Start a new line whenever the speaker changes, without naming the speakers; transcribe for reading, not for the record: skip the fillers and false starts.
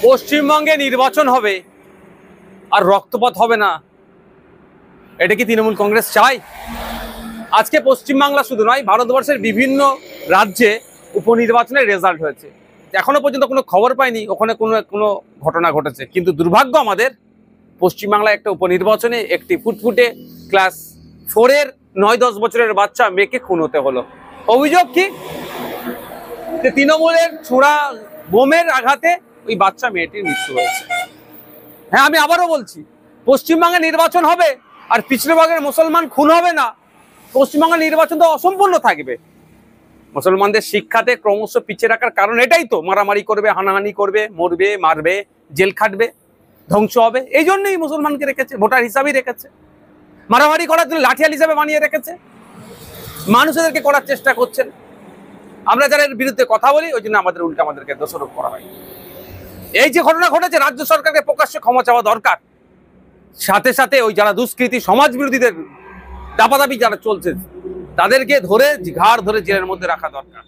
পশ্চিমবঙ্গে নির্বাচন হবে আর রক্তপাত হবে না, এটা কি তৃণমূল কংগ্রেস চায়? আজকে পশ্চিমবাংলা শুধু নয়, ভারতবর্ষের বিভিন্ন রাজ্যে উপনির্বাচনের রেজাল্ট হয়েছে। এখনো পর্যন্ত কোনো খবর পাইনি ওখানে কোনো ঘটনা ঘটেছে, কিন্তু দুর্ভাগ্য আমাদের পশ্চিমবাংলায় একটা উপনির্বাচনে একটি ফুটফুটে ক্লাস 4-এর 9-10 বছরের বাচ্চা মেয়েকে খুন হতে হলো। অভিযোগ কি? যে তৃণমূলের ছোড়া বোমের আঘাতে ওই বাচ্চা মেয়েটির মৃত্যু হয়েছে। হ্যাঁ, আমি আবারও বলছি, পশ্চিমবঙ্গে নির্বাচন হবে আর পিছড়েভাগের মুসলমান খুন হবে না, পশ্চিমবঙ্গের নির্বাচন তো অসম্পূর্ণ থাকবে। মুসলমানদের শিক্ষাতে ক্রমশ পিছিয়ে রাখার কারণ এটাই তো, মারামারি করবে, হানাহানি করবে, মরবে, মারবে, জেল খাটবে, ধ্বংস হবে। এই জন্যই মুসলমানকে রেখেছে, ভোটার হিসাবেই রেখেছে। মারামারি করার জন্য লাঠিয়াল হিসাবে বানিয়ে রেখেছে, মানুষদেরকে করার চেষ্টা করছেন। আমরা যারা এর বিরুদ্ধে কথা বলি, ওই জন্য আমাদেরকে দোষারোপ করা হয়। এই যে ঘটনা ঘটেছে, রাজ্য সরকারকে প্রকাশ্যে ক্ষমা চাওয়া দরকার। সাথে সাথে ওই যারা দুষ্কৃতী সমাজ বিরোধীদের দাপাদাপি যারা চলছে, তাদেরকে ধরে ঘাড় ধরে জেলের মধ্যে রাখা দরকার।